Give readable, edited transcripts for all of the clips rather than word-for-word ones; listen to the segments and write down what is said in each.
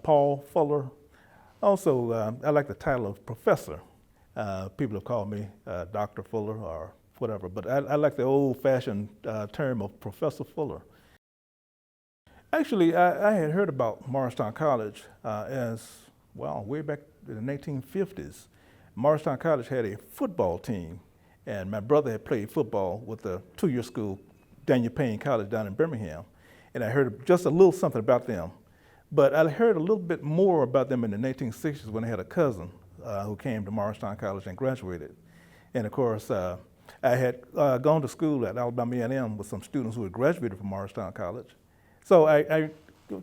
Paul Fuller. Also, I like the title of professor. People have called me Dr. Fuller or whatever, but I like the old-fashioned term of Professor Fuller. Actually, I had heard about Morristown College way back in the 1950s. Morristown College had a football team, and my brother had played football with the two-year school, Daniel Payne College down in Birmingham, and I heard just a little something about them. But I heard a little bit more about them in the 1960s when I had a cousin who came to Morristown College and graduated. And of course, I had gone to school at Alabama A&M with some students who had graduated from Morristown College. So I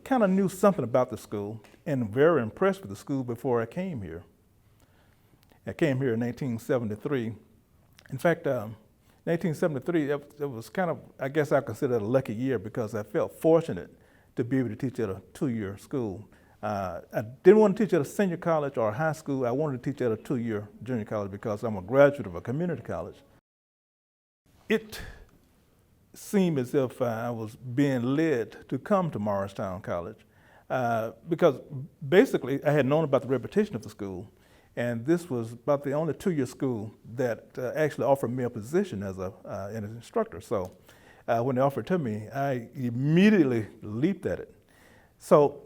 kind of knew something about the school and very impressed with the school before I came here. I came here in 1973. In fact, 1973, it was kind of, I guess I consider it a lucky year because I felt fortunate to be able to teach at a two-year school. I didn't want to teach at a senior college or a high school. I wanted to teach at a two-year junior college because I'm a graduate of a community college. It seemed as if I was being led to come to Morristown College because basically I had known about the reputation of the school, and this was about the only two-year school that actually offered me a position as an instructor. So when they offered it to me, I immediately leaped at it. So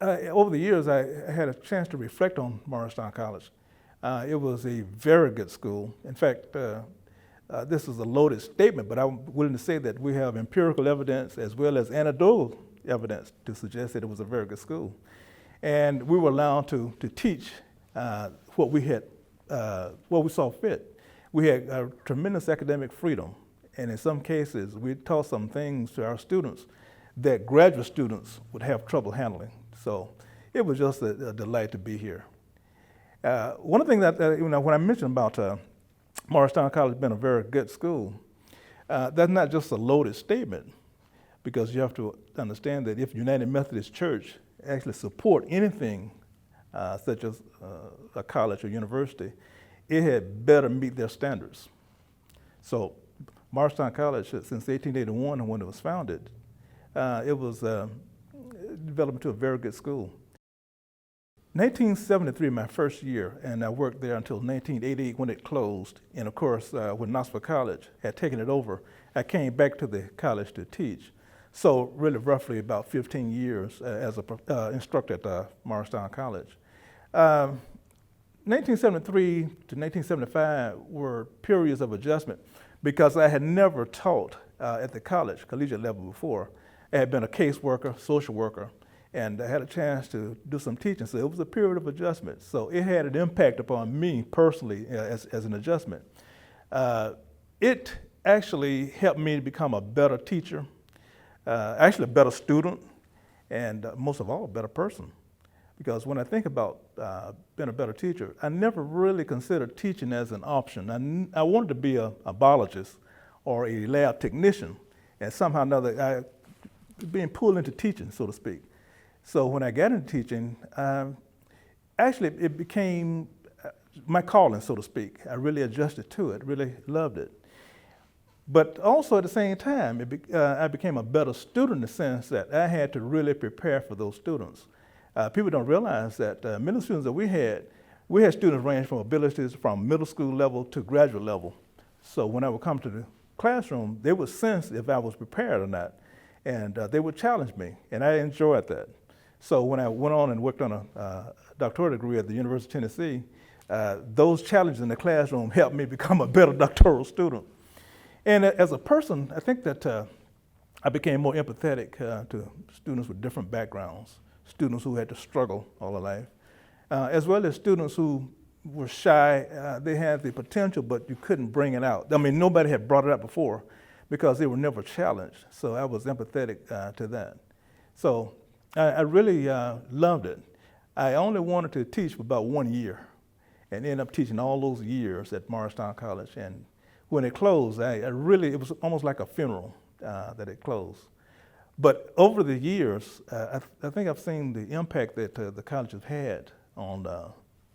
over the years, I had a chance to reflect on Morristown College. It was a very good school. In fact, this is a loaded statement, but I'm willing to say that we have empirical evidence as well as anecdotal evidence to suggest that it was a very good school. And we were allowed to teach what we saw fit. We had tremendous academic freedom, and in some cases, we taught some things to our students that graduate students would have trouble handling. So it was just a delight to be here. One of the things that, when I mentioned about Morristown College being a very good school, that's not just a loaded statement, because you have to understand that if United Methodist Church actually support anything such as a college or university, it had better meet their standards. So Morristown College, since 1881 when it was founded, it was developed into a very good school. 1973, my first year, and I worked there until 1988 when it closed. And of course, when Knoxville College had taken it over, I came back to the college to teach. So really roughly about 15 years as an instructor at Morristown College. 1973 to 1975 were periods of adjustment because I had never taught at the college, collegiate level before. I had been a caseworker, social worker, and I had a chance to do some teaching. So it was a period of adjustment. So it had an impact upon me personally as an adjustment. It actually helped me to become a better teacher, actually a better student, and most of all, a better person. Because when I think about being a better teacher, I never really considered teaching as an option. I wanted to be a biologist or a lab technician, and somehow or another, I being pulled into teaching, so to speak. So when I got into teaching, actually it became my calling, so to speak. I really adjusted to it, really loved it. But also at the same time, I became a better student in the sense that I had to really prepare for those students. People don't realize that many students that we had students range from abilities from middle school level to graduate level. So when I would come to the classroom, they would sense if I was prepared or not, and they would challenge me, and I enjoyed that. So when I went on and worked on a doctoral degree at the University of Tennessee, those challenges in the classroom helped me become a better doctoral student. And as a person, I think that I became more empathetic to students with different backgrounds, students who had to struggle all their life, as well as students who were shy. They had the potential, but you couldn't bring it out. I mean, nobody had brought it out before because they were never challenged. So I was empathetic to that. So I really loved it. I only wanted to teach for about 1 year and ended up teaching all those years at Morristown College. And when it closed, it was almost like a funeral that it closed. But over the years, I think I've seen the impact that the college has had on the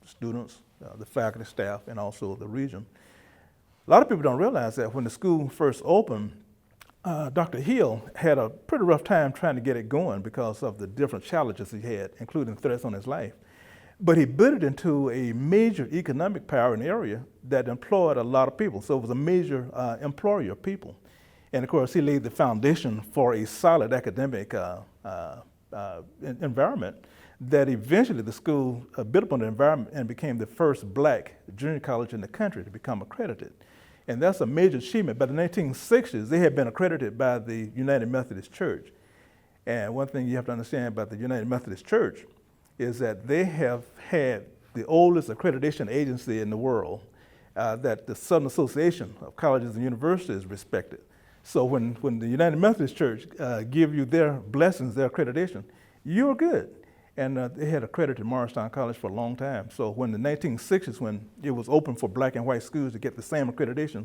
students, the faculty, staff, and also the region. A lot of people don't realize that when the school first opened, Dr. Hill had a pretty rough time trying to get it going because of the different challenges he had, including threats on his life. But he built it into a major economic power in the area that employed a lot of people. So it was a major employer of people. And of course, he laid the foundation for a solid academic environment that eventually the school built upon the environment and became the first black junior college in the country to become accredited. And that's a major achievement. By the 1960s, they had been accredited by the United Methodist Church. And one thing you have to understand about the United Methodist Church is that they have had the oldest accreditation agency in the world that the Southern Association of Colleges and Universities respected. So when the United Methodist Church give you their blessings, their accreditation, you're good. And they had accredited Morristown College for a long time. So when the 1960s, when it was open for black and white schools to get the same accreditation,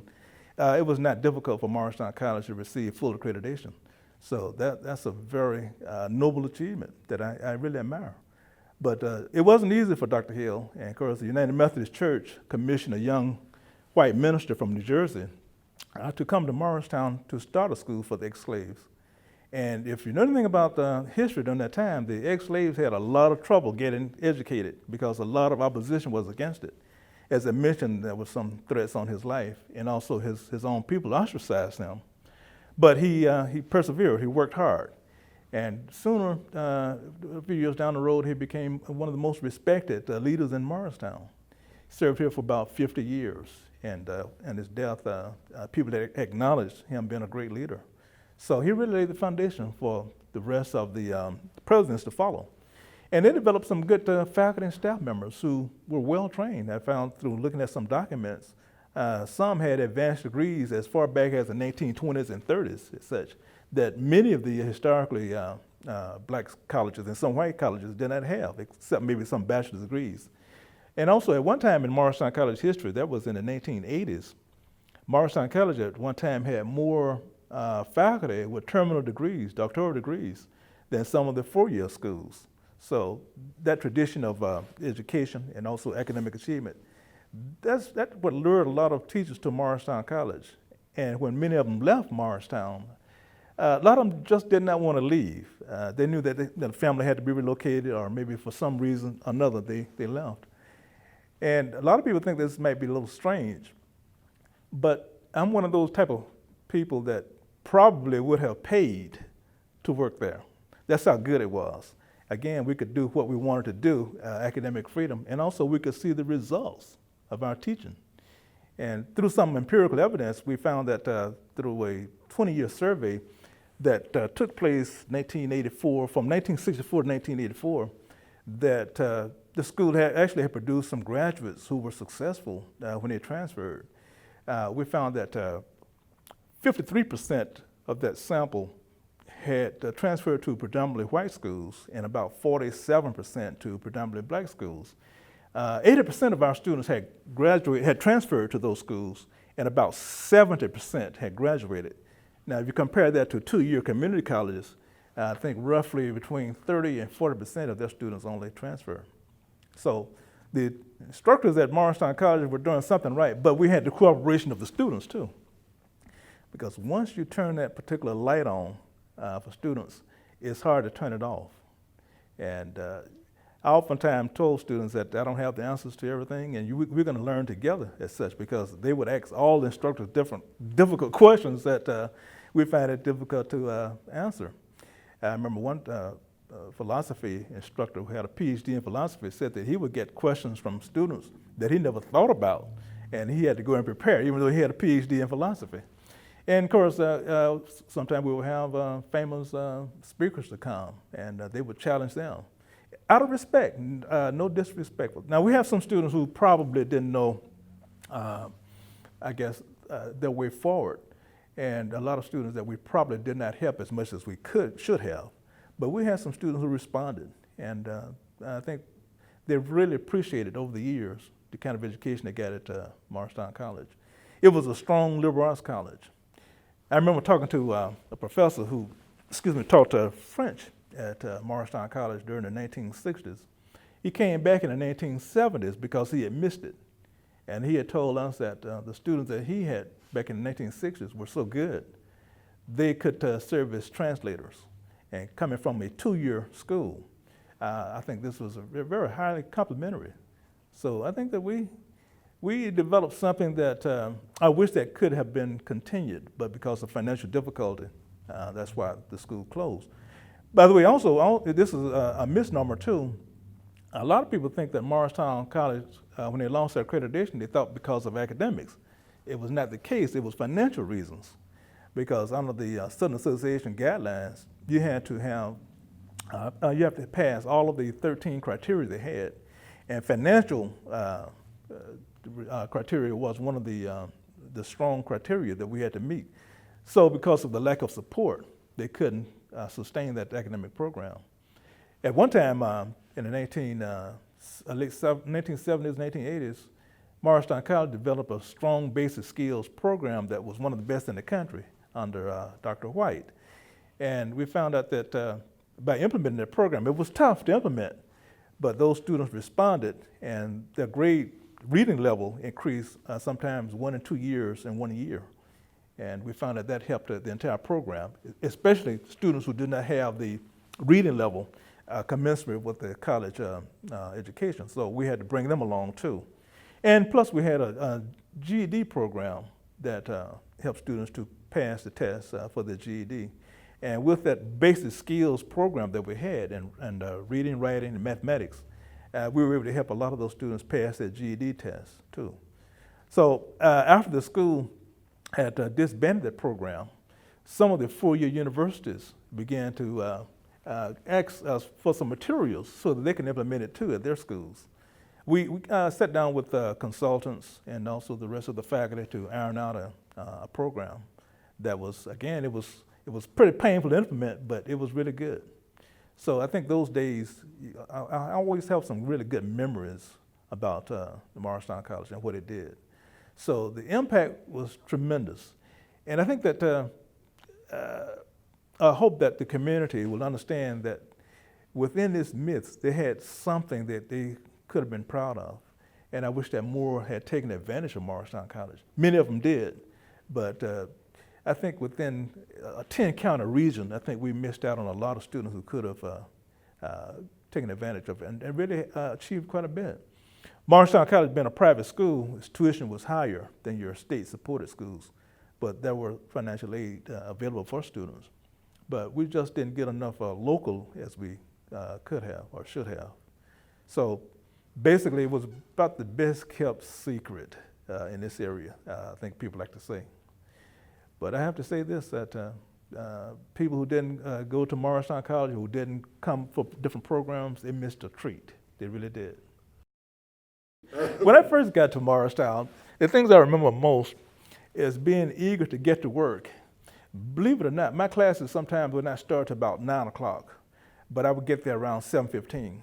it was not difficult for Morristown College to receive full accreditation. So that's a very noble achievement that I really admire. But it wasn't easy for Dr. Hill. And of course, the United Methodist Church commissioned a young white minister from New Jersey to come to Morristown to start a school for the ex-slaves. And if you know anything about the history during that time, the ex-slaves had a lot of trouble getting educated because a lot of opposition was against it. As I mentioned, there were some threats on his life, and also his own people ostracized him. But he persevered, he worked hard. And sooner, a few years down the road, he became one of the most respected leaders in Morristown. He served here for about 50 years, and his death, people that acknowledged him being a great leader. So he really laid the foundation for the rest of the presidents to follow. And they developed some good faculty and staff members who were well trained. I found through looking at some documents, some had advanced degrees as far back as the 1920s and 30s and such, that many of the historically black colleges and some white colleges did not have, except maybe some bachelor's degrees. And also at one time in Morristown College history, that was in the 1980s, Morristown College at one time had more faculty with terminal degrees, doctoral degrees, than some of the four-year schools. So that tradition of education and also academic achievement, that's what lured a lot of teachers to Morristown College. And when many of them left Morristown, a lot of them just did not want to leave. They knew that the family had to be relocated, or maybe for some reason or another they left. And a lot of people think this might be a little strange, but I'm one of those type of people that probably would have paid to work there. That's how good it was. Again, we could do what we wanted to do, academic freedom, and also we could see the results of our teaching. And through some empirical evidence, we found that through a 20-year survey that took place 1984, from 1964 to 1984, that the school actually had produced some graduates who were successful when they transferred. We found that 53% of that sample had transferred to predominantly white schools and about 47% to predominantly black schools. 80% of our students had transferred to those schools, and about 70% had graduated. Now, if you compare that to two-year community colleges, I think roughly between 30 and 40% of their students only transfer. So the instructors at Morristown College were doing something right, but we had the cooperation of the students too. Because once you turn that particular light on for students, it's hard to turn it off. And I oftentimes told students that I don't have the answers to everything, and we're going to learn together as such, because they would ask all the instructors difficult questions that we find it difficult to answer. I remember one philosophy instructor who had a PhD in philosophy said that he would get questions from students that he never thought about, and he had to go and prepare, even though he had a PhD in philosophy. And of course, sometimes we would have famous speakers to come, and they would challenge them. Out of respect, no disrespect. Now, we have some students who probably didn't know, their way forward, and a lot of students that we probably did not help as much as we should have. But we had some students who responded, and I think they've really appreciated over the years the kind of education they got at Morristown College. It was a strong liberal arts college. I remember talking to a professor who, taught French at Morristown College during the 1960s. He came back in the 1970s because he had missed it. And he had told us that the students that he had back in the 1960s were so good they could serve as translators. And coming from a 2-year school, I think this was very highly complimentary. So I think that we developed something that I wish that could have been continued, but because of financial difficulty, that's why the school closed. By the way, also, this is a misnomer too. A lot of people think that Morristown College, when they lost their accreditation, they thought because of academics. It was not the case. It was financial reasons. Because under the Student Association guidelines, you had to pass all of the 13 criteria they had, and financial criteria was one of the strong criteria that we had to meet. So because of the lack of support, they couldn't sustain that academic program. At one time, in the late 1970s, 1980s, Morristown College developed a strong basic skills program that was one of the best in the country under Dr. White. And we found out that by implementing that program, it was tough to implement, but those students responded, and their grade reading level increased sometimes 1 and 2 years in 1 year. And we found that that helped the entire program, especially students who did not have the reading level commensurate with the college education. So we had to bring them along too. And plus we had a GED program that helped students to pass the test for the GED. And with that basic skills program that we had, and reading, writing, and mathematics, we were able to help a lot of those students pass their GED test too. So after the school had disbanded that program, some of the 4-year universities began to ask us for some materials so that they can implement it too at their schools. We sat down with consultants and also the rest of the faculty to iron out a program that was, again, it was pretty painful to implement, but it was really good. So I think those days, I always have some really good memories about the Morristown College and what it did. So the impact was tremendous. And I think that I hope that the community will understand that within this midst, they had something that they could have been proud of. And I wish that more had taken advantage of Morristown College. Many of them did, but I think within a 10-county region, I think we missed out on a lot of students who could have taken advantage of it and really achieved quite a bit. Morristown College being a private school, its tuition was higher than your state-supported schools, but there were financial aid available for students. But we just didn't get enough local as we could have or should have. So basically, it was about the best kept secret in this area, I think people like to say. But I have to say this, that people who didn't go to Morristown College, who didn't come for different programs, they missed a treat. They really did. When I first got to Morristown, the things I remember most is being eager to get to work. Believe it or not, my classes sometimes would not start about 9 o'clock, but I would get there around 7:15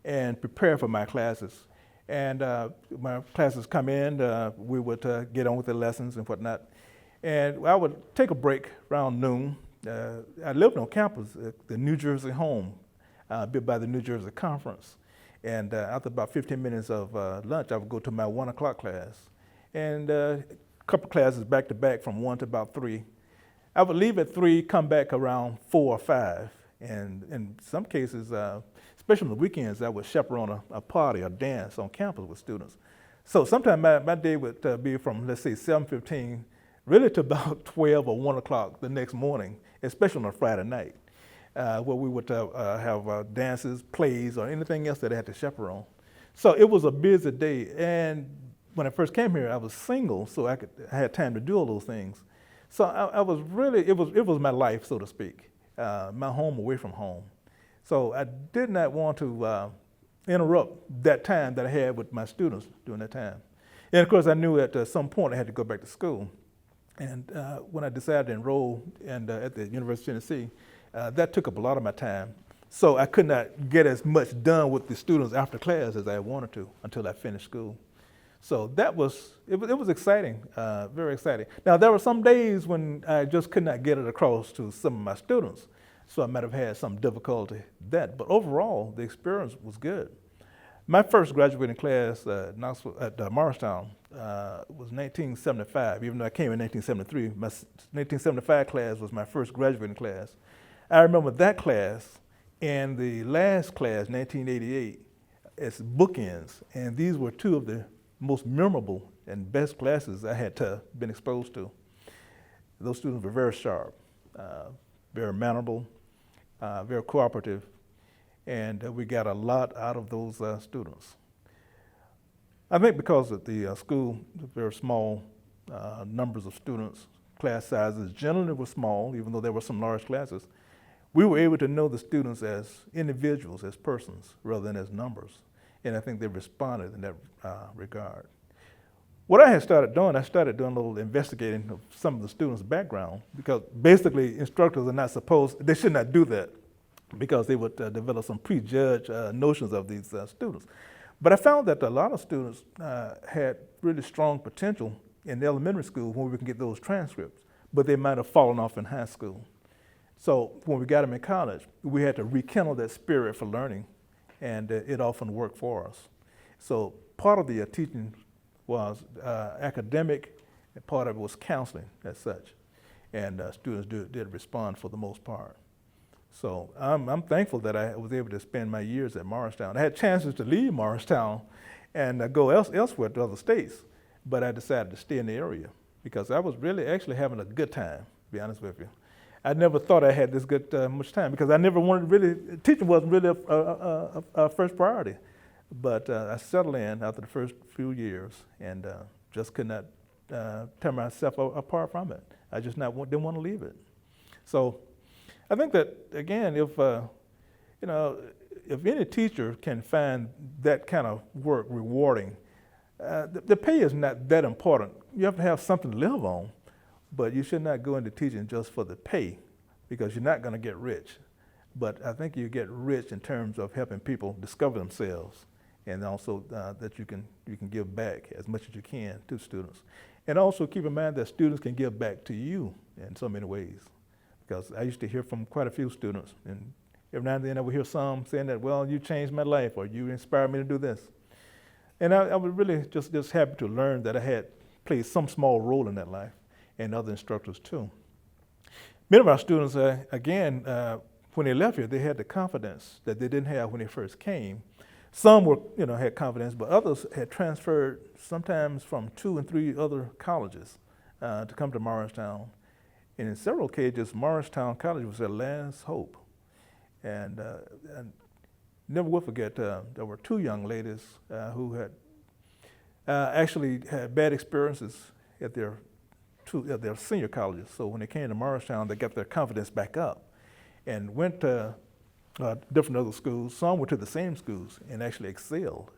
and prepare for my classes. And my classes come in, we would get on with the lessons and whatnot. And I would take a break around noon. I lived on campus at the New Jersey home, built by the New Jersey Conference. And after about 15 minutes of lunch, I would go to my 1 o'clock class. And a couple classes back to back from 1 to about 3. I would leave at 3, come back around 4 or 5. And in some cases, especially on the weekends, I would chaperone a party, a dance on campus with students. So sometimes my day would be from, let's say, 7:15 really to about 12 or 1 o'clock the next morning, especially on a Friday night, where we would have dances, plays, or anything else that I had to chaperone. So it was a busy day. And when I first came here, I was single, so I had time to do all those things. So I was really, it was my life, so to speak, my home away from home. So I did not want to interrupt that time that I had with my students during that time. And of course, I knew at some point I had to go back to school. And when I decided to enroll at the University of Tennessee, that took up a lot of my time. So I could not get as much done with the students after class as I wanted to until I finished school. So that was, it was exciting, very exciting. Now there were some days when I just could not get it across to some of my students. So I might have had some difficulty with that, but overall the experience was good. My first graduating class at Morristown was 1975, even though I came in 1973. My 1975 class was my first graduating class. I remember that class and the last class, 1988, as bookends, and these were two of the most memorable and best classes I had been exposed to. Those students were very sharp, very mannerable, very cooperative, and we got a lot out of those students. I think because of the school, very small numbers of students, class sizes generally were small, even though there were some large classes, we were able to know the students as individuals, as persons, rather than as numbers. And I think they responded in that regard. What I started doing a little investigating of some of the students' background, because basically instructors are not supposed, they should not do that, because they would develop some prejudged notions of these students. But I found that a lot of students had really strong potential in the elementary school when we can get those transcripts, but they might have fallen off in high school. So when we got them in college, we had to rekindle that spirit for learning, and it often worked for us. So part of the teaching was academic, and part of it was counseling as such, and students did respond for the most part. So I'm thankful that I was able to spend my years at Morristown. I had chances to leave Morristown and go elsewhere to other states, but I decided to stay in the area because I was really actually having a good time, to be honest with you. I never thought I had this good much time because I never wanted teaching wasn't really a first priority. But I settled in after the first few years and just could not tear myself apart from it. I just didn't want to leave it. So I think that, again, if any teacher can find that kind of work rewarding, the pay is not that important. You have to have something to live on, but you should not go into teaching just for the pay because you're not going to get rich. But I think you get rich in terms of helping people discover themselves, and also that you can give back as much as you can to students. And also keep in mind that students can give back to you in so many ways. Because I used to hear from quite a few students, and every now and then I would hear some saying that, well, you changed my life, or you inspired me to do this. And I was really just happy to learn that I had played some small role in that life, and other instructors too. Many of our students, again, when they left here, they had the confidence that they didn't have when they first came. Some had confidence, but others had transferred sometimes from 2 and 3 other colleges to come to Morristown. And in several cases, Morristown College was their last hope. And I never will forget, there were 2 young ladies who had actually had bad experiences at their senior colleges. So when they came to Morristown, they got their confidence back up and went to different other schools. Some went to the same schools and actually excelled.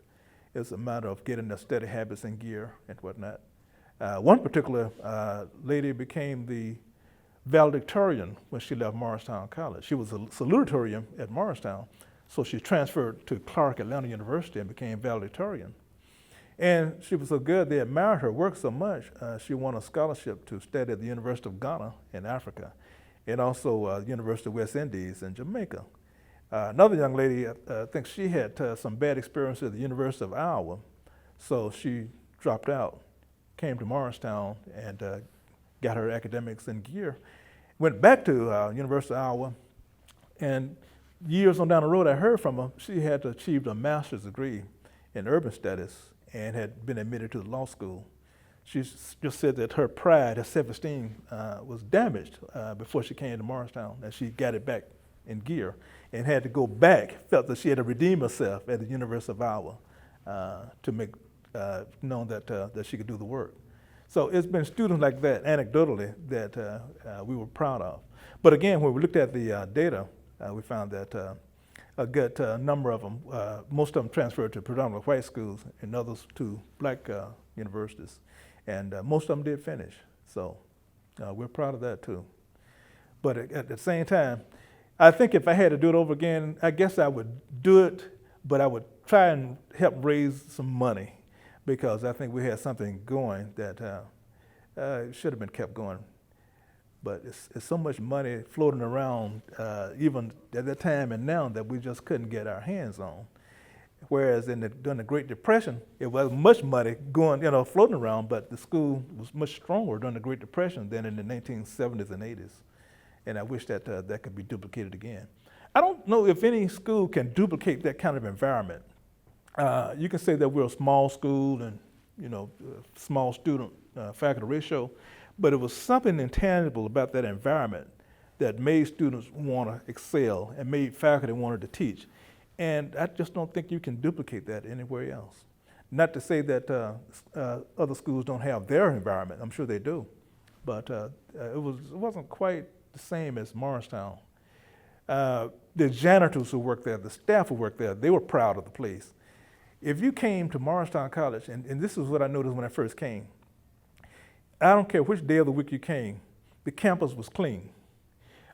It's a matter of getting their study habits in gear and whatnot. One particular lady became the valedictorian when she left Morristown College. She was a salutatorian at Morristown, so she transferred to Clark Atlanta University and became valedictorian. And she was so good, they admired her work so much, she won a scholarship to study at the University of Ghana in Africa, and also the University of West Indies in Jamaica. Another young lady, I think she had some bad experiences at the University of Iowa, so she dropped out, came to Morristown, and got her academics in gear. Went back to University of Iowa, and years on down the road I heard from her, she had achieved a master's degree in urban studies and had been admitted to the law school. She just said that her pride, her self-esteem was damaged before she came to Morristown, and she got it back in gear and had to go back, felt that she had to redeem herself at the University of Iowa to make known that she could do the work. So it's been students like that, anecdotally, that we were proud of. But again, when we looked at the data, we found that a good number of them, most of them transferred to predominantly white schools and others to black universities. And most of them did finish. So we're proud of that too. But at the same time, I think if I had to do it over again, I guess I would do it, but I would try and help raise some money, because I think we had something going that should have been kept going. But it's so much money floating around, even at that time and now, that we just couldn't get our hands on. Whereas during the Great Depression, it wasn't much money going, floating around, but the school was much stronger during the Great Depression than in the 1970s and 80s. And I wish that that could be duplicated again. I don't know if any school can duplicate that kind of environment. You can say that we're a small school and, small student faculty ratio, but it was something intangible about that environment that made students want to excel and made faculty wanted to teach. And I just don't think you can duplicate that anywhere else. Not to say that other schools don't have their environment. I'm sure they do. But it wasn't quite the same as Morristown. The janitors who worked there, the staff who worked there, they were proud of the place. If you came to Morristown College, and this is what I noticed when I first came, I don't care which day of the week you came, the campus was clean.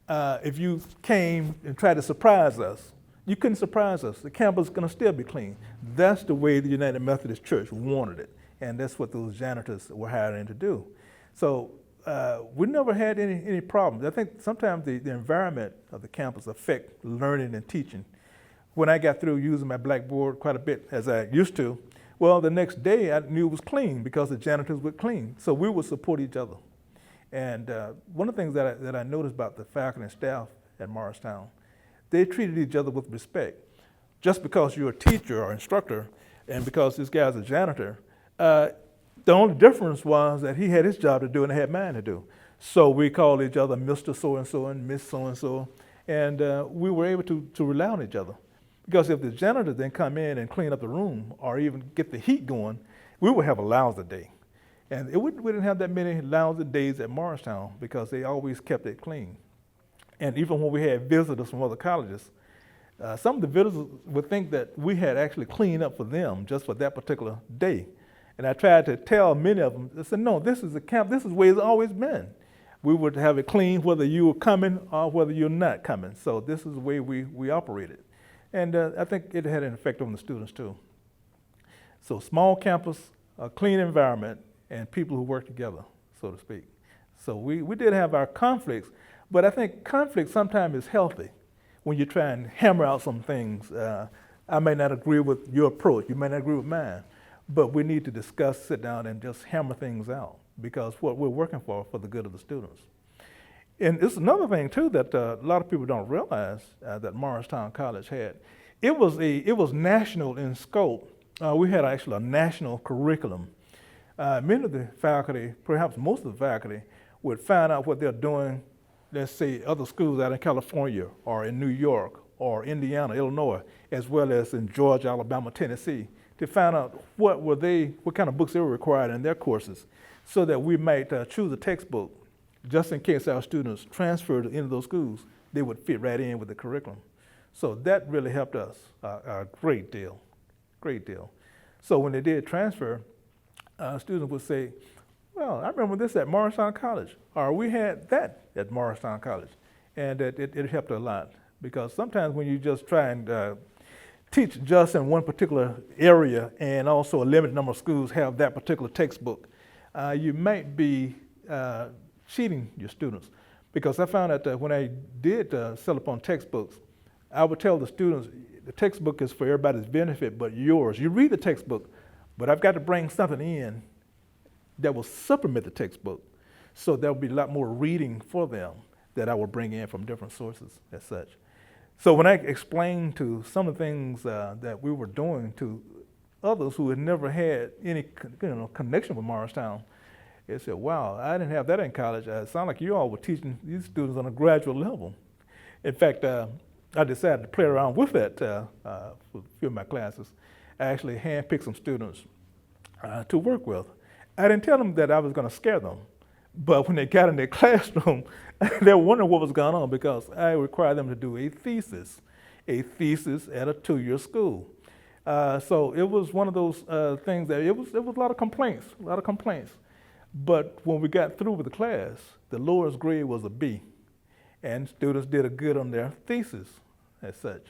If you came and tried to surprise us, you couldn't surprise us. The campus is going to still be clean. That's the way the United Methodist Church wanted it, and that's what those janitors were hired in to do. So we never had any problems. I think sometimes the environment of the campus affect learning and teaching. When I got through using my blackboard quite a bit, as I used to, well, the next day I knew it was clean because the janitors were clean. So we would support each other. And one of the things that I noticed about the faculty and staff at Morristown, they treated each other with respect. Just because you're a teacher or instructor, and because this guy's a janitor, the only difference was that he had his job to do and I had mine to do. So we called each other Mr. So-and-so and Miss So-and-so, and we were able to rely on each other. Because if the janitor didn't come in and clean up the room or even get the heat going, we would have a lousy day. And we didn't have that many lousy days at Morristown because they always kept it clean. And even when we had visitors from other colleges, some of the visitors would think that we had actually cleaned up for them just for that particular day. And I tried to tell many of them, I said, no, this is a camp, this is the way it's always been. We would have it clean whether you were coming or whether you're not coming. So this is the way we operated. And I think it had an effect on the students too. So small campus, a clean environment, and people who work together, so to speak. So we did have our conflicts, but I think conflict sometimes is healthy when you try and hammer out some things. I may not agree with your approach, you may not agree with mine, but we need to discuss, sit down, and just hammer things out because what we're working for the good of the students. And it's another thing too that a lot of people don't realize that Morristown College had. It was national in scope. We had actually a national curriculum. Many of the faculty, perhaps most of the faculty, would find out what they're doing, let's say other schools out in California or in New York or Indiana, Illinois, as well as in Georgia, Alabama, Tennessee, to find out what kind of books they were required in their courses so that we might choose a textbook just in case our students transferred to any of those schools, they would fit right in with the curriculum. So that really helped us a great deal, great deal. So when they did transfer, students would say, well, I remember this at Morristown College, or we had that at Morristown College. And it helped a lot because sometimes when you just try and teach just in one particular area and also a limited number of schools have that particular textbook, you might be cheating your students. Because I found that when I did sell upon textbooks, I would tell the students, the textbook is for everybody's benefit but yours. You read the textbook, but I've got to bring something in that will supplement the textbook. So there'll be a lot more reading for them that I will bring in from different sources as such. So when I explained to some of the things that we were doing to others who had never had any connection with Morristown, they said, wow, I didn't have that in college. It sounded like you all were teaching these students on a graduate level. In fact, I decided to play around with that for a few of my classes. I actually handpicked some students to work with. I didn't tell them that I was going to scare them, but when they got in their classroom, they were wondering what was going on because I required them to do a thesis at a 2-year school. So it was one of those things that it was a lot of complaints. But when we got through with the class, the lowest grade was a B, and students did a good on their thesis as such.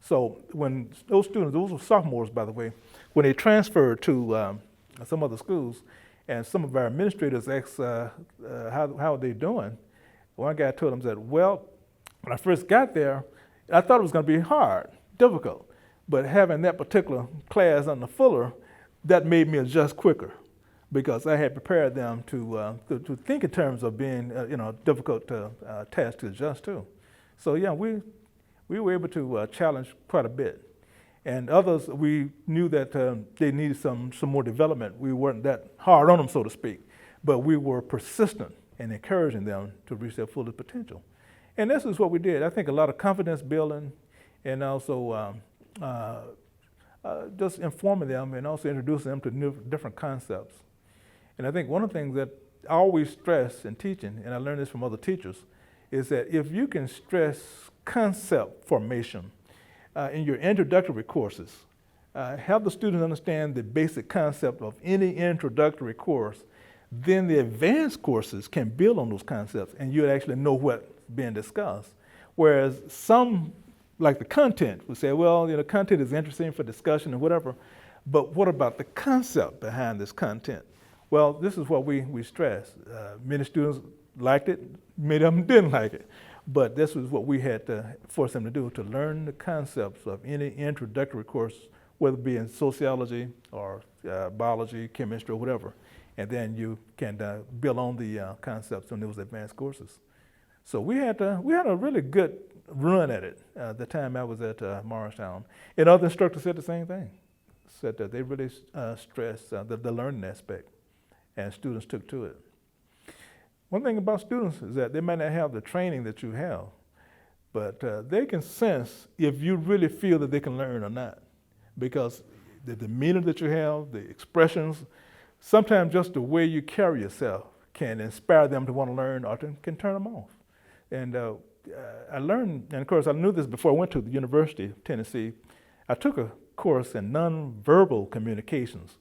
So when those students, those were sophomores by the way, when they transferred to some other schools, and some of our administrators asked how are they doing, one guy told them that, well, when I first got there, I thought it was going to be hard, difficult, But having that particular class under Fuller, that made me adjust quicker because I had prepared them to think in terms of being, difficult task to adjust to. So yeah, we were able to challenge quite a bit. And others, we knew that they needed some more development. We weren't that hard on them, so to speak, but we were persistent in encouraging them to reach their fullest potential. And this is what we did. I think a lot of confidence building and also just informing them and also introducing them to different concepts. And I think one of the things that I always stress in teaching, and I learned this from other teachers, is that if you can stress concept formation in your introductory courses, have the students understand the basic concept of any introductory course, then the advanced courses can build on those concepts and you'll actually know what's being discussed. Whereas some, like the content, would say, well, content is interesting for discussion and whatever, but what about the concept behind this content? Well, this is what we stress. Many students liked it, many of them didn't like it, but this was what we had to force them to do, to learn the concepts of any introductory course, whether it be in sociology or biology, chemistry, or whatever. And then you can build on the concepts on those advanced courses. So we had a really good run at it the time I was at Morristown. And other instructors said the same thing, said that they really stressed the learning aspect, and students took to it. One thing about students is that they might not have the training that you have, but they can sense if you really feel that they can learn or not, because the demeanor that you have, the expressions, sometimes just the way you carry yourself can inspire them to want to learn or can turn them off. And I learned, and of course I knew this before I went to the University of Tennessee. I took a course in nonverbal communications,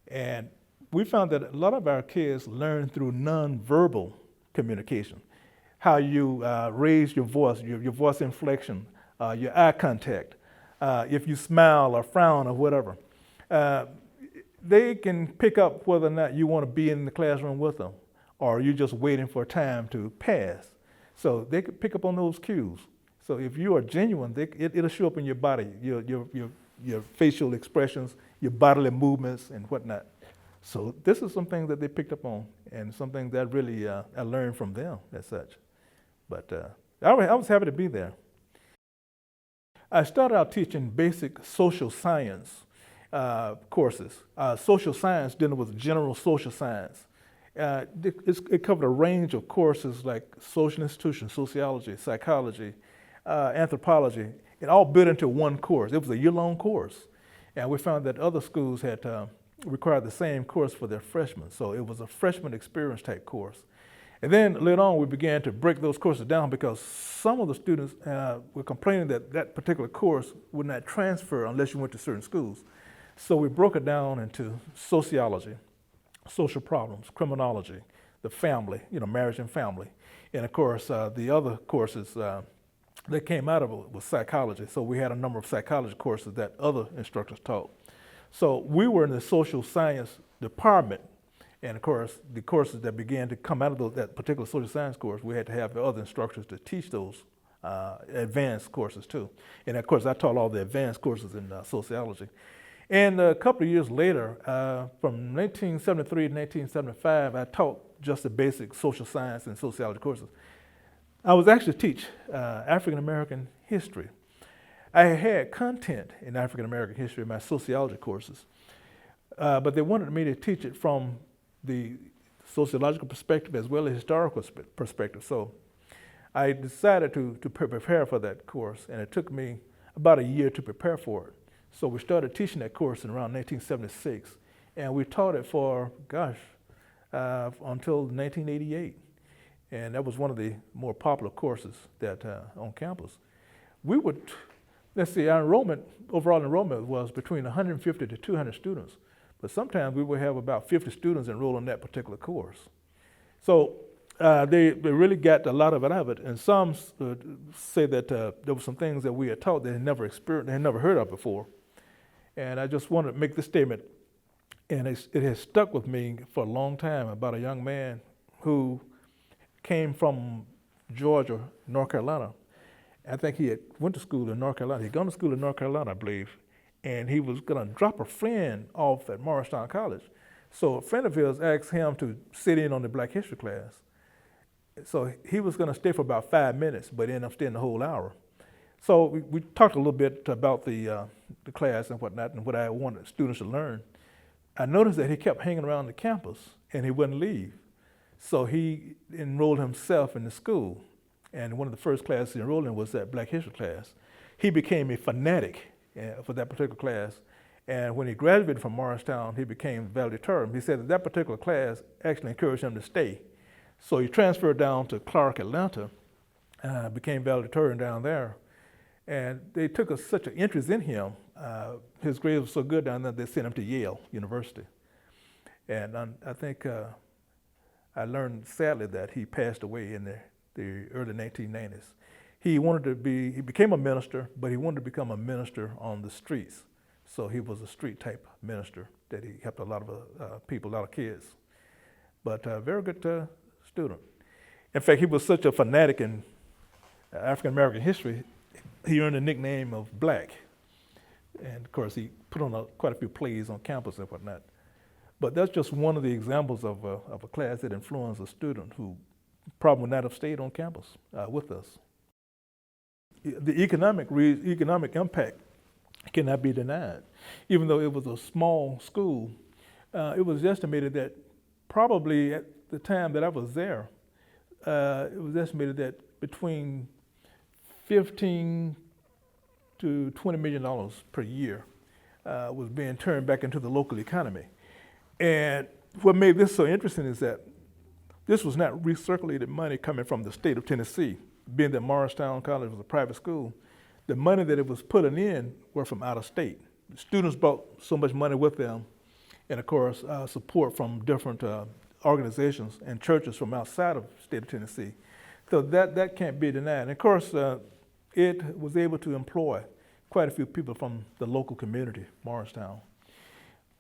and we found that a lot of our kids learn through nonverbal communication. How you raise your voice, your voice inflection, your eye contact, if you smile or frown or whatever. They can pick up whether or not you want to be in the classroom with them or you're just waiting for time to pass. So they could pick up on those cues. So if you are genuine, it'll show up in your body, your facial expressions, your bodily movements and whatnot. So this is something that they picked up on and something that really I learned from them as such. But I was happy to be there. I started out teaching basic social science courses. Social science dealing with general social science. It covered a range of courses like social institutions, sociology, psychology, anthropology, and all built into one course. It was a year-long course. And we found that other schools had required the same course for their freshmen. So it was a freshman experience type course. And then later on, we began to break those courses down because some of the students were complaining that that particular course would not transfer unless you went to certain schools. So we broke it down into sociology, social problems, criminology, the family, marriage and family. And of course, the other courses that came out of it was psychology. So we had a number of psychology courses that other instructors taught. So we were in the social science department. And of course, the courses that began to come out of that particular social science course, we had to have the other instructors to teach those advanced courses too. And of course, I taught all the advanced courses in sociology. And a couple of years later, from 1973 to 1975, I taught just the basic social science and sociology courses. I was actually teach African American history. I had content in African American history in my sociology courses, but they wanted me to teach it from the sociological perspective as well as historical perspective. So I decided to prepare for that course, and it took me about a year to prepare for it. So we started teaching that course in around 1976, and we taught it for, until 1988. And that was one of the more popular courses that on campus. We would, our overall enrollment was between 150 to 200 students. But sometimes we would have about 50 students enroll in that particular course. So they really got a lot of it out of it. And some say that there were some things that we had taught they had never experienced, they had never heard of before. And I just wanted to make this statement, and it has stuck with me for a long time, about a young man who came from Georgia, North Carolina, I think he had went to school in North Carolina. He'd gone to school in North Carolina, I believe, and he was going to drop a friend off at Morristown College. So a friend of his asked him to sit in on the Black History class. So he was going to stay for about 5 minutes, but ended up staying the whole hour. So we talked a little bit about the class and whatnot and what I wanted students to learn. I noticed that he kept hanging around the campus and he wouldn't leave. So he enrolled himself in the school. And one of the first classes he enrolled in was that Black History class. He became a fanatic for that particular class. And when he graduated from Morristown, he became valedictorian. He said that particular class actually encouraged him to stay. So he transferred down to Clark, Atlanta, became valedictorian down there. And they took such an interest in him. His grades were so good down there, they sent him to Yale University. And I think I learned sadly that he passed away in the early 1990s. He became a minister, but he wanted to become a minister on the streets. So he was a street type minister that he helped a lot of people, a lot of kids. But a very good student. In fact, he was such a fanatic in African American history, he earned the nickname of Black. And of course, he put on quite a few plays on campus and whatnot. But that's just one of the examples of a class that influenced a student who probably would not have stayed on campus with us. The economic impact cannot be denied. Even though it was a small school, it was estimated that probably at the time that I was there, it was estimated that between $15 to $20 million per year was being turned back into the local economy. And what made this so interesting is that this was not recirculated money coming from the state of Tennessee. Being that Morristown College was a private school, the money that it was putting in were from out of state. The students brought so much money with them, and of course, support from different organizations and churches from outside of the state of Tennessee. So that can't be denied. And of course, it was able to employ quite a few people from the local community, Morristown.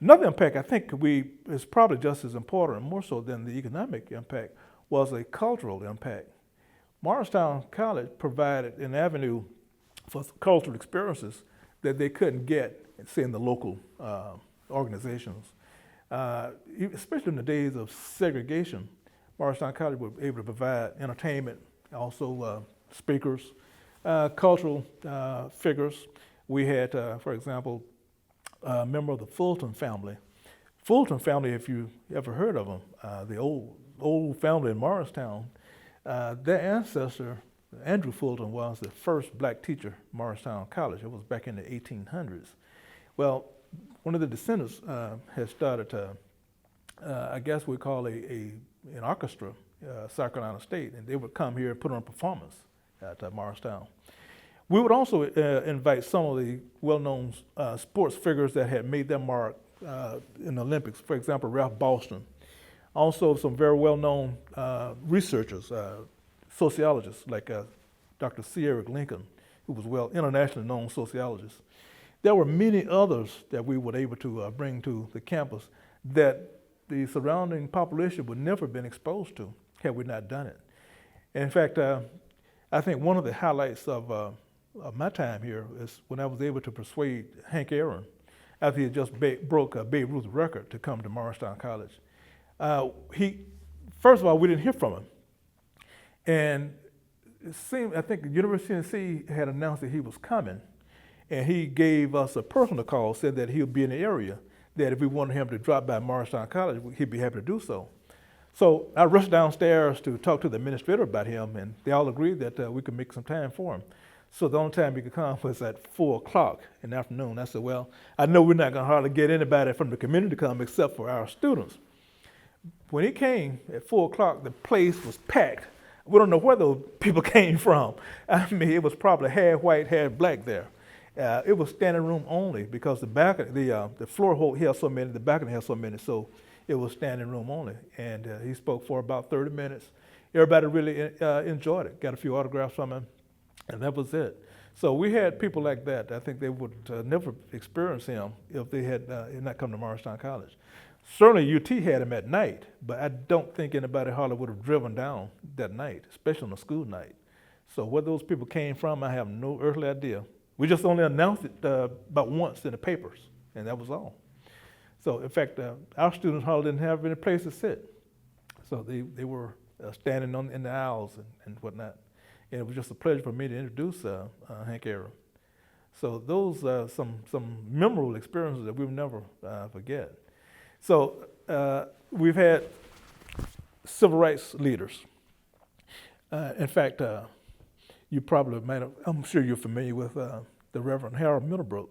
Another impact I think is probably just as important, more so than the economic impact, was a cultural impact. Morristown College provided an avenue for cultural experiences that they couldn't get, say, in the local organizations. Especially in the days of segregation, Morristown College was able to provide entertainment, also speakers, cultural figures. We had, for example, a member of the Fulton family. Fulton family, if you ever heard of them, the old family in Morristown, their ancestor, Andrew Fulton, was the first black teacher at Morristown College. It was back in the 1800s. Well, one of the descendants had started, I guess we call an orchestra, South Carolina State, and they would come here and put on a performance at Morristown. We would also invite some of the well-known sports figures that had made their mark in the Olympics. For example, Ralph Boston. Also, some very well-known researchers, sociologists like Dr. C. Eric Lincoln, who was internationally known sociologist. There were many others that we were able to bring to the campus that the surrounding population would never have been exposed to had we not done it. And in fact, I think one of the highlights of my time here is when I was able to persuade Hank Aaron, after he had just broke Babe Ruth's record, to come to Morristown College. First of all, we didn't hear from him. And it seemed, I think the University of Tennessee had announced that he was coming, and he gave us a personal call, said that he would be in the area, that if we wanted him to drop by Morristown College, he'd be happy to do so. So I rushed downstairs to talk to the administrator about him, and they all agreed that we could make some time for him. So the only time he could come was at 4 o'clock in the afternoon. I said, well, I know we're not going to hardly get anybody from the community to come except for our students. When he came at 4 o'clock, the place was packed. We don't know where those people came from. I mean, it was probably half white, half black there. It was standing room only because the floor held so many, the balcony held so many, so it was standing room only. And he spoke for about 30 minutes. Everybody really enjoyed it, got a few autographs from him, and that was it. So we had people like that. I think they would never experience him if they had not come to Morristown College. Certainly UT had him at night, but I don't think anybody hardly would have driven down that night, especially on a school night. So where those people came from, I have no earthly idea. We just only announced it about once in the papers, and that was all. So in fact, our students hardly didn't have any place to sit. So they were standing in the aisles and whatnot. And it was just a pleasure for me to introduce Hank Aaron. So those are some memorable experiences that we'll never forget. So we've had civil rights leaders. In fact, you probably might have, I'm sure you're familiar with the Reverend Harold Middlebrook.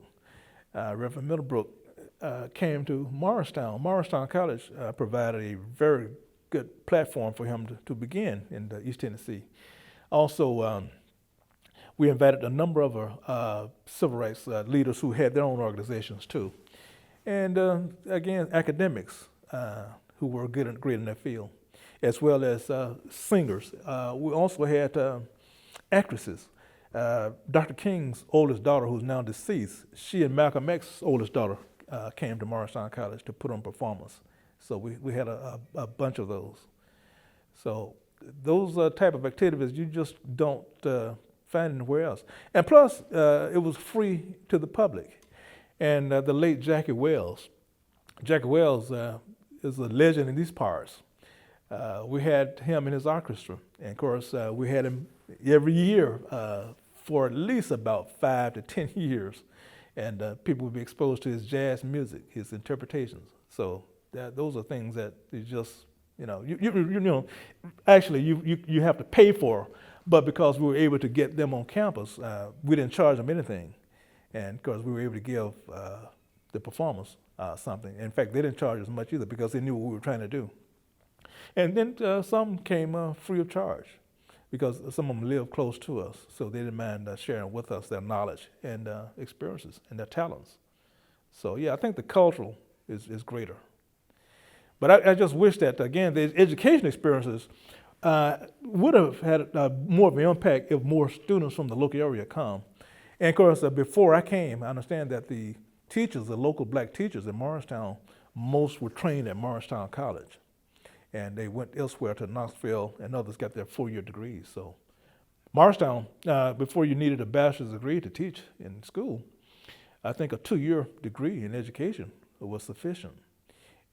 Reverend Middlebrook came to Morristown. Morristown College provided a very good platform for him to begin in East Tennessee. Also, we invited a number of civil rights leaders who had their own organizations too. And again, academics who were good and great in their field, as well as singers. We also had actresses. Dr. King's oldest daughter, who's now deceased, she and Malcolm X's oldest daughter came to Morristown College to put on performance. So we had a bunch of those. So those type of activities you just don't find anywhere else. And plus, it was free to the public. And the late Jackie Wells is a legend in these parts. We had him in his orchestra. And of course, we had him every year for at least about 5 to 10 years. And people would be exposed to his jazz music, his interpretations. So those are things that you just, actually you have to pay for, but because we were able to get them on campus, we didn't charge them anything. And because we were able to give the performers something. In fact, they didn't charge us much either because they knew what we were trying to do. And then some came free of charge because some of them lived close to us, so they didn't mind sharing with us their knowledge and experiences and their talents. So yeah, I think the cultural is greater. But I just wish that, again, the education experiences would have had more of an impact if more students from the local area come. And of course, before I came, I understand that the teachers, the local black teachers in Morristown, most were trained at Morristown College. And they went elsewhere to Knoxville, and others got their 4-year degrees. So Morristown, before you needed a bachelor's degree to teach in school, I think a 2-year degree in education was sufficient.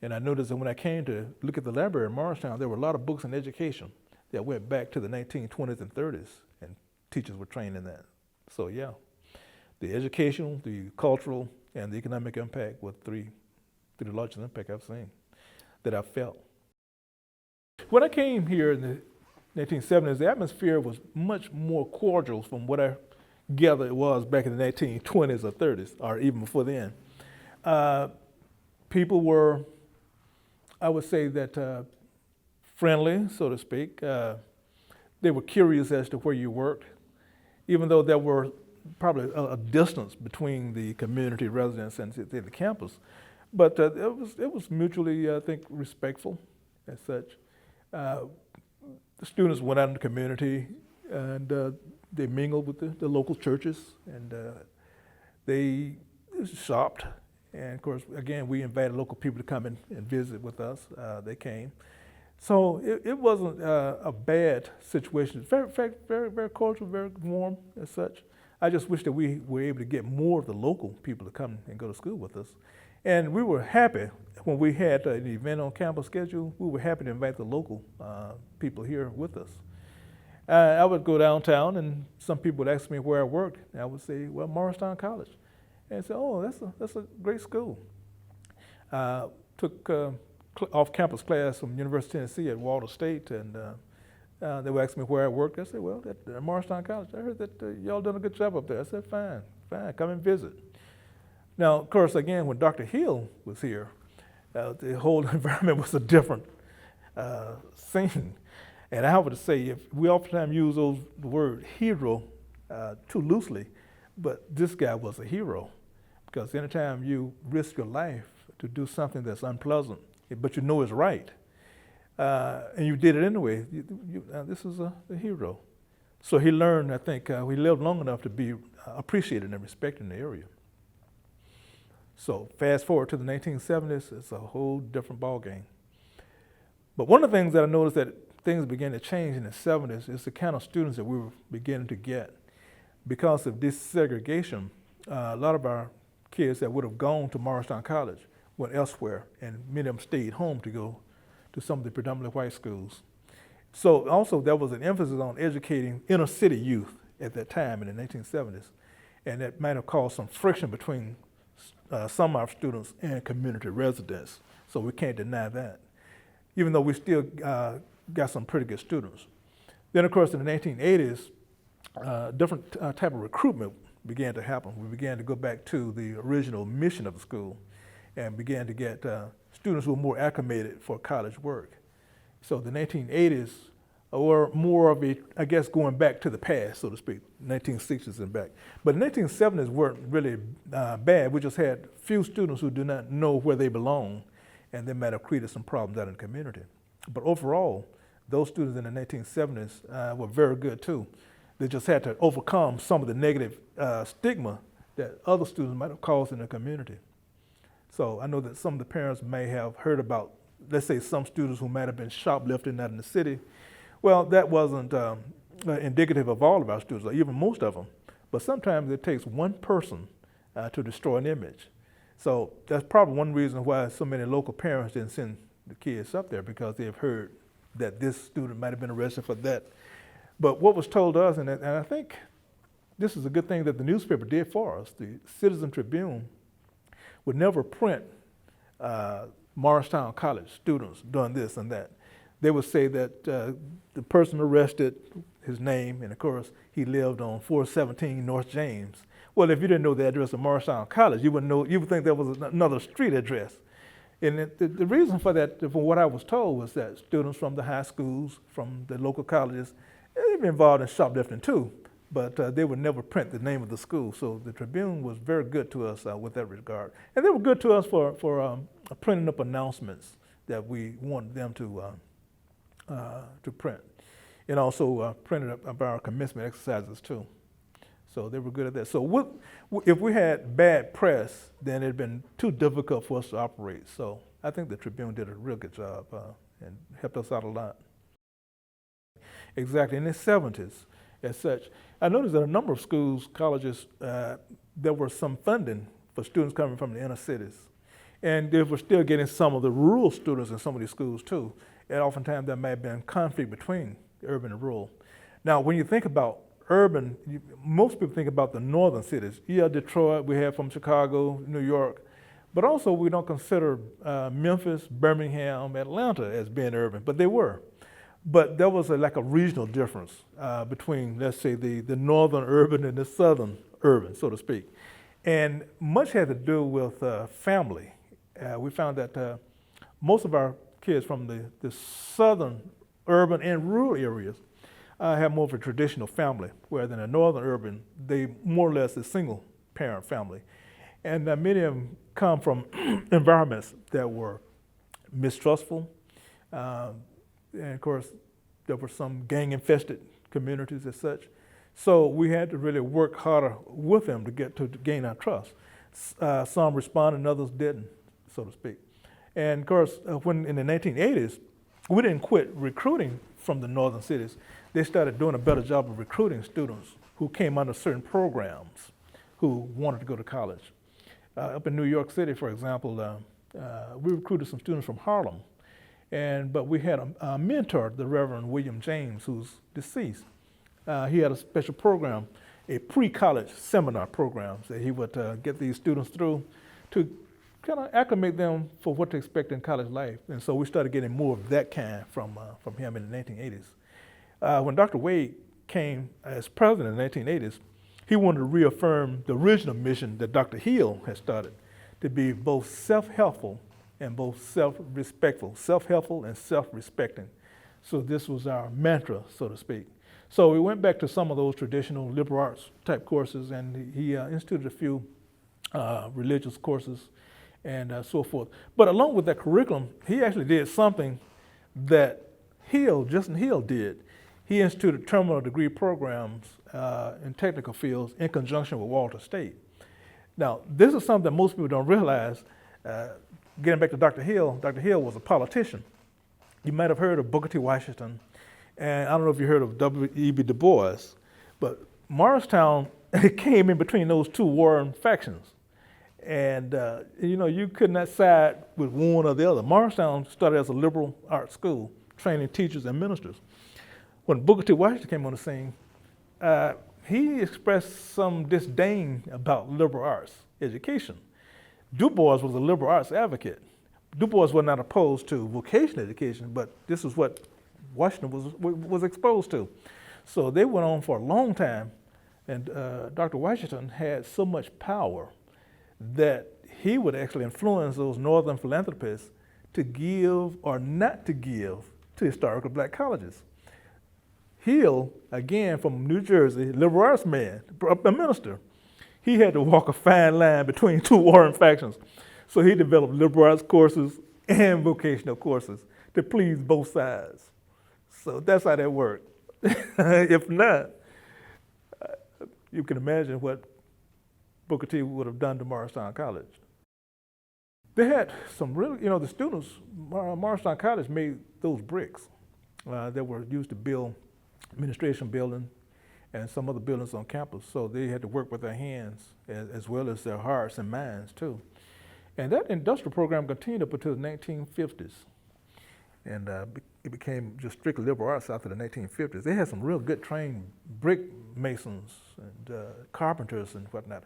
And I noticed that when I came to look at the library in Morristown, there were a lot of books in education that went back to the 1920s and 30s, and teachers were trained in that. So yeah, the educational, the cultural, and the economic impact were the largest impact I've seen, that I felt. When I came here in the 1970s, the atmosphere was much more cordial from what I gather it was back in the 1920s or 30s, or even before then. People were, I would say that friendly, so to speak. They were curious as to where you worked, even though there were probably a distance between the community residents and the campus. But it was mutually, I think, respectful as such. The students went out in the community and they mingled with the local churches, and they shopped. And of course, again, we invited local people to come in and visit with us. They came. So it wasn't a bad situation. Very, very, very cordial, very warm as such. I just wish that we were able to get more of the local people to come and go to school with us. And we were happy when we had an event on campus schedule. We were happy to invite the local people here with us. I would go downtown, and some people would ask me where I worked. And I would say, well, Morristown College. And say, oh, that's a great school. Took off-campus class from University of Tennessee at Walter State, and they would ask me where I worked. I said, well, at Morristown College. I heard that y'all done a good job up there. I said, fine, come and visit. Now, of course, again, when Dr. Hill was here, the whole environment was a different scene. And I would say, if we oftentimes use the word hero too loosely, but this guy was a hero, because anytime you risk your life to do something that's unpleasant, but you know it's right, and you did it anyway, this is a hero. So he learned, I think, he lived long enough to be appreciated and respected in the area. So fast forward to the 1970s, it's a whole different ballgame. But one of the things that I noticed that things began to change in the 70s, it's the kind of students that we were beginning to get. Because of this segregation, a lot of our kids that would have gone to Morristown College went elsewhere, and many of them stayed home to go to some of the predominantly white schools. So also there was an emphasis on educating inner city youth at that time in the 1970s, and that might have caused some friction between some of our students and community residents. So we can't deny that, even though we still got some pretty good students. Then of course in the 1980s, different type of recruitment began to happen. We began to go back to the original mission of the school and began to get students who were more acclimated for college work. So the 1980s were more of a, I guess, going back to the past, so to speak, 1960s and back. But the 1970s weren't really bad. We just had few students who do not know where they belong, and they might have created some problems out in the community. But overall, those students in the 1970s were very good too. They just had to overcome some of the negative stigma that other students might have caused in the community. So I know that some of the parents may have heard about, let's say, some students who might have been shoplifting out in the city. Well, that wasn't indicative of all of our students, or even most of them. But sometimes it takes one person to destroy an image. So that's probably one reason why so many local parents didn't send the kids up there, because they've heard that this student might have been arrested for that. But what was told us, and I think this is a good thing that the newspaper did for us, the Citizen Tribune would never print Morristown College students doing this and that. They would say that the person arrested, his name, and of course he lived on 417 North James. Well, if you didn't know the address of Morristown College, you wouldn't know. You would think that was another street address. And the reason for that, from what I was told, was that students from the high schools, from the local colleges, they've been involved in shoplifting too, but they would never print the name of the school. So the Tribune was very good to us with that regard. And they were good to us for printing up announcements that we wanted them to print. And also printed up our commencement exercises too. So they were good at that. So if we had bad press, then it'd been too difficult for us to operate. So I think the Tribune did a real good job and helped us out a lot. Exactly, in the 70s as such. I noticed that a number of schools, colleges, there were some funding for students coming from the inner cities. And they were still getting some of the rural students in some of these schools too. And oftentimes there may have been conflict between the urban and rural. Now, when you think about urban, most people think about the northern cities. Yeah, Detroit, we have from Chicago, New York, but also we don't consider Memphis, Birmingham, Atlanta as being urban, but they were. But there was like a regional difference between, let's say, the northern urban and the southern urban, so to speak. And much had to do with family. We found that most of our kids from the southern urban and rural areas have more of a traditional family, whereas in the northern urban, they more or less a single parent family. And many of them come from environments that were mistrustful. And of course, there were some gang-infested communities as such. So we had to really work harder with them to gain our trust. Some responded and others didn't, so to speak. And of course, when in the 1980s, we didn't quit recruiting from the northern cities. They started doing a better job of recruiting students who came under certain programs who wanted to go to college. Up in New York City, for example, we recruited some students from Harlem. But we had a mentor, the Reverend William James, who's deceased. He had a special program, a pre-college seminar program that he would get these students through to kind of acclimate them for what to expect in college life. And so we started getting more of that kind from him in the 1980s. When Dr. Wade came as president in the 1980s, he wanted to reaffirm the original mission that Dr. Hill had started, to be both self-helpful and both self-respectful, self-helpful and self-respecting. So this was our mantra, so to speak. So we went back to some of those traditional liberal arts type courses, and he instituted a few religious courses and so forth. But along with that curriculum, he actually did something that Justin Hill did. He instituted terminal degree programs in technical fields in conjunction with Walter State. Now, this is something that most people don't realize. Getting back to Dr. Hill was a politician. You might have heard of Booker T. Washington. And I don't know if you heard of W.E.B. Du Bois, but Morristown came in between those two warring factions. And, you could not side with one or the other. Morristown started as a liberal arts school, training teachers and ministers. When Booker T. Washington came on the scene, he expressed some disdain about liberal arts education. Du Bois was a liberal arts advocate. Du Bois was not opposed to vocational education, but this is what Washington was exposed to. So they went on for a long time, and Dr. Washington had so much power that he would actually influence those northern philanthropists to give or not to give to historical black colleges. Hill, again from New Jersey, liberal arts man, a minister, he had to walk a fine line between two warring factions. So he developed liberal arts courses and vocational courses to please both sides. So that's how that worked. If not, you can imagine what Booker T would have done to Morristown College. They had some really, the students, Morristown College made those bricks that were used to build administration building and some other buildings on campus. So they had to work with their hands as well as their hearts and minds too. And that industrial program continued up until the 1950s. And it became just strictly liberal arts after the 1950s. They had some real good trained brick masons and carpenters and whatnot,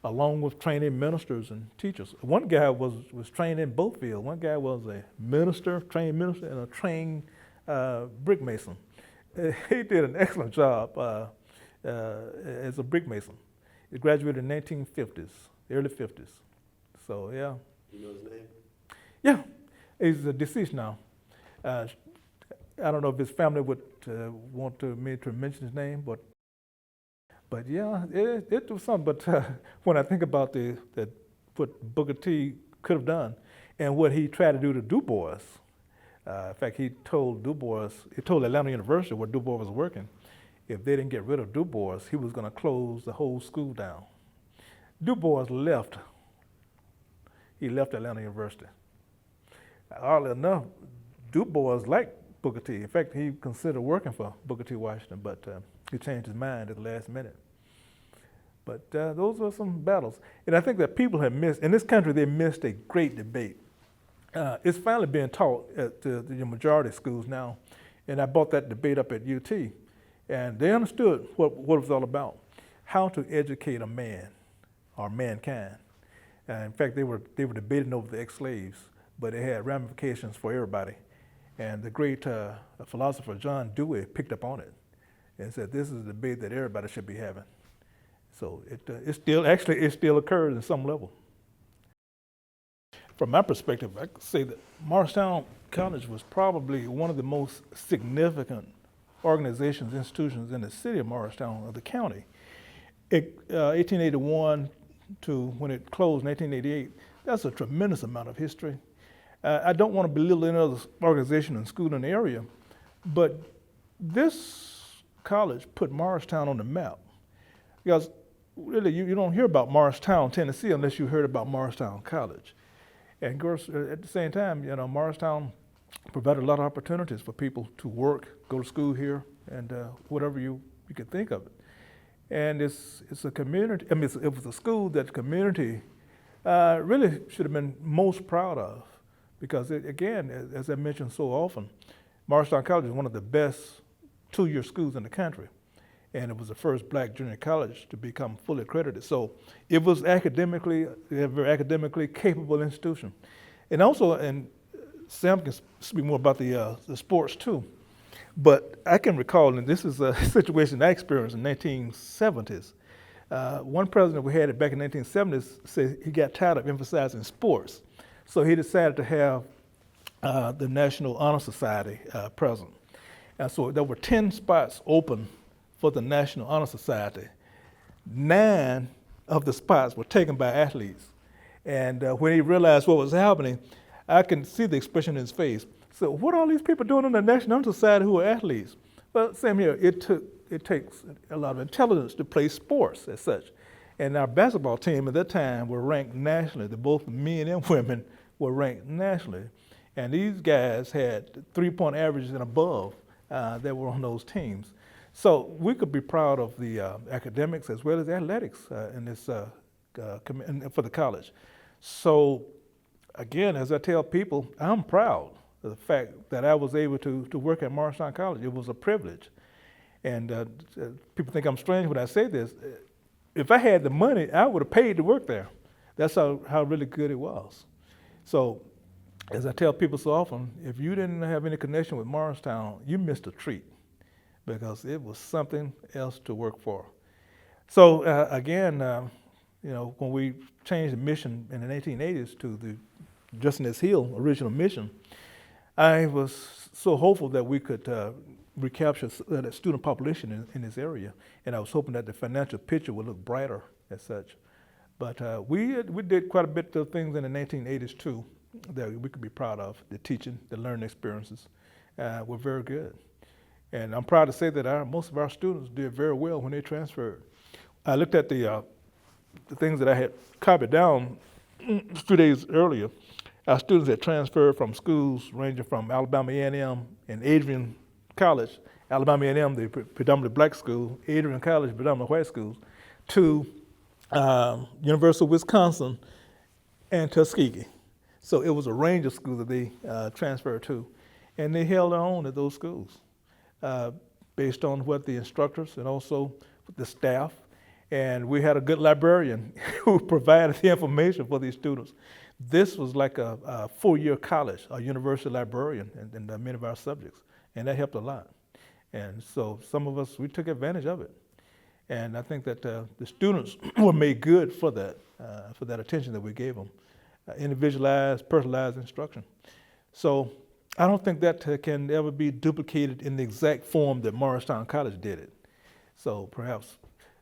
along with training ministers and teachers. One guy was trained in both fields. One guy was a trained minister, and a trained brick mason. He did an excellent job as a brick mason. He graduated in the 1950s, early 50s. So, yeah. You know his name? Yeah, he's deceased now. I don't know if his family would want me to mention his name, but yeah, it was something. But when I think about what Booker T could have done and what he tried to do to Du Bois, in fact, he told Atlanta University where Du Bois was working, if they didn't get rid of Du Bois, he was going to close the whole school down. Du Bois left. He left Atlanta University. Oddly enough, Du Bois liked Booker T. In fact, he considered working for Booker T. Washington, but he changed his mind at the last minute. But those are some battles. And I think that people have missed, in this country, they missed a great debate. It's finally being taught at the majority of schools now. And I brought that debate up at UT. And they understood what it was all about, how to educate a man or mankind. In fact, they were debating over the ex-slaves, but it had ramifications for everybody. And the great philosopher John Dewey picked up on it and said, this is a debate that everybody should be having. So it still occurs in some level. From my perspective, I could say that Morristown College was probably one of the most significant organizations, institutions in the city of Morristown, of the county. 1881 to when it closed in 1888, that's a tremendous amount of history. I don't want to belittle any other organization and school in the area, but this college put Morristown on the map. Because really, you don't hear about Morristown, Tennessee, unless you heard about Morristown College. And of course, at the same time, Morristown provided a lot of opportunities for people to work, go to school here, and whatever you could think of it. And it's a community, it was a school that the community really should have been most proud of. Because again, as I mentioned so often, Morristown College is one of the best two-year schools in the country. And it was the first black junior college to become fully accredited. So it was a very academically capable institution. And also, and Sam can speak more about the sports too, but I can recall, and this is a situation I experienced in the 1970s. One president we had back in the 1970s said he got tired of emphasizing sports. So he decided to have the National Honor Society present. And so there were 10 spots open for the National Honor Society. 9 of the spots were taken by athletes. And when he realized what was happening, I can see the expression in his face. So what are all these people doing in the National Honor Society who are athletes? Well, same here, it takes a lot of intelligence to play sports as such. And our basketball team at that time were ranked nationally. Both men and women were ranked nationally. And these guys had 3-point averages and above that were on those teams. So we could be proud of the academics as well as athletics in this for the college. So again, as I tell people, I'm proud of the fact that I was able to work at Morristown College. It was a privilege. And people think I'm strange when I say this. If I had the money, I would have paid to work there. That's how really good it was. So as I tell people so often, if you didn't have any connection with Morristown, you missed a treat because it was something else to work for. So again, when we changed the mission in the 1880s to the Justin S. Hill original mission, I was so hopeful that we could recapture that student population in this area, and I was hoping that the financial picture would look brighter as such. But we did quite a bit of things in the 1980s too that we could be proud of. The teaching, the learning experiences were very good. And I'm proud to say that most of our students did very well when they transferred. I looked at the things that I had copied down a few days earlier. Our students had transferred from schools ranging from Alabama A&M and Adrian College, Alabama A&M, the predominantly black school, Adrian College, predominantly white schools, to University of Wisconsin and Tuskegee. So it was a range of schools that they transferred to, and they held their own at those schools based on what the instructors and also the staff, and we had a good librarian who provided the information for these students. This was like a four-year college, a university librarian in many of our subjects, and that helped a lot. And so some of us, we took advantage of it. And I think that the students were made good for that attention that we gave them, individualized, personalized instruction. So I don't think that can ever be duplicated in the exact form that Morristown College did it. So perhaps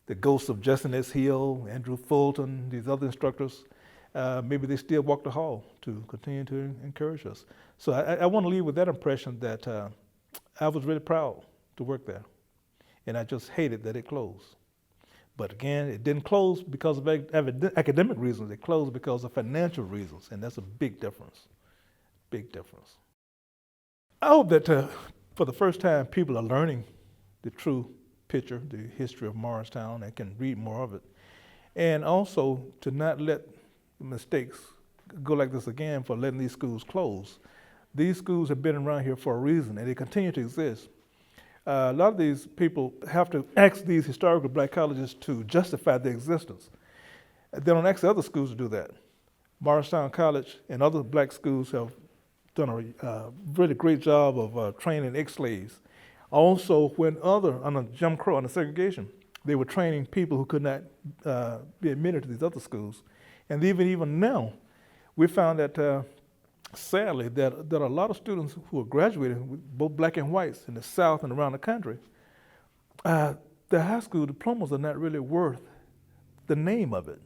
the ghosts of Justin S. Hill, Andrew Fulton, these other instructors, maybe they still walk the hall to continue to encourage us. So I want to leave with that impression that I was really proud to work there. And I just hated that it closed. But again, it didn't close because of academic reasons. It closed because of financial reasons, and that's a big difference. Big difference. I hope that for the first time, people are learning the true picture, the history of Morristown, and can read more of it. And also to not let mistakes go like this again for letting these schools close. These schools have been around here for a reason, and they continue to exist. A lot of these people have to ask these historical black colleges to justify their existence. They don't ask the other schools to do that. Morristown College and other black schools have done a really great job of training ex-slaves. Also, when under Jim Crow, under segregation, they were training people who could not be admitted to these other schools. And even now, we found that sadly, that a lot of students who are graduating, both black and whites, in the South and around the country, their high school diplomas are not really worth the name of it.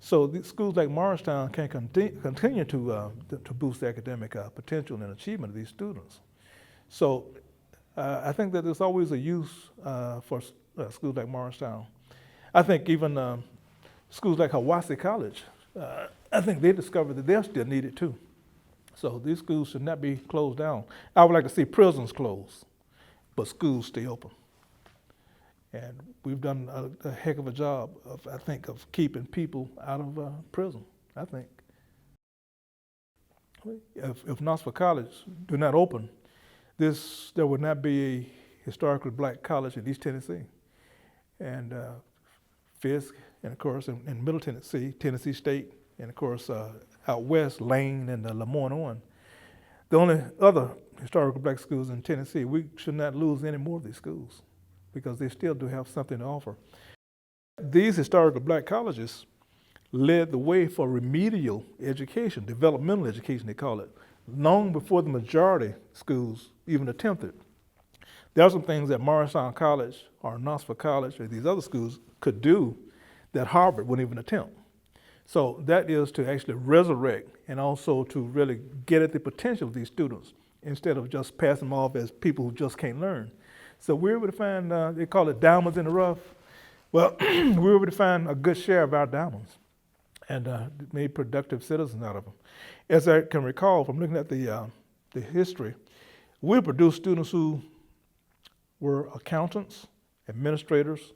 So these schools like Morristown can continue to boost the academic potential and achievement of these students. So I think that there's always a use for schools like Morristown. I think even schools like Hiwassee College, I think they discovered that they're still needed too. So these schools should not be closed down. I would like to see prisons closed, but schools stay open. And we've done a heck of a job, I think, of keeping people out of prison, I think. If Knoxville College do not open, there would not be a historically black college in East Tennessee. And Fisk, and of course in Middle Tennessee, Tennessee State, and of course out west, Lane and Lemoyne-Owen. The only other historical black schools in Tennessee, we should not lose any more of these schools because they still do have something to offer. These historical black colleges led the way for remedial education, developmental education they call it, long before the majority schools even attempted. There are some things that Morristown College or Knoxville College or these other schools could do that Harvard wouldn't even attempt. So that is to actually resurrect and also to really get at the potential of these students instead of just passing them off as people who just can't learn. So we're able to find, they call it diamonds in the rough. Well, we were able to find a good share of our diamonds and made productive citizens out of them. As I can recall from looking at the history, we produced students who were accountants, administrators,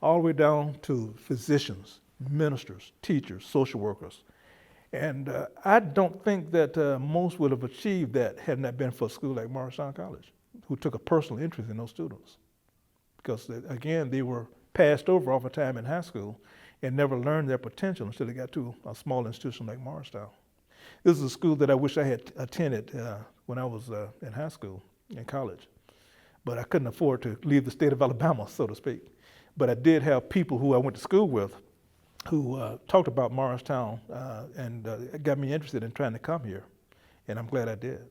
all the way down to physicians, ministers, teachers, social workers. And I don't think that most would have achieved that had not been for a school like Morristown College, who took a personal interest in those students. Because again, they were passed over all the time in high school and never learned their potential until they got to a small institution like Morristown. This is a school that I wish I had attended when I was in high school, in college. But I couldn't afford to leave the state of Alabama, so to speak. But I did have people who I went to school with who talked about Morristown and got me interested in trying to come here. And I'm glad I did.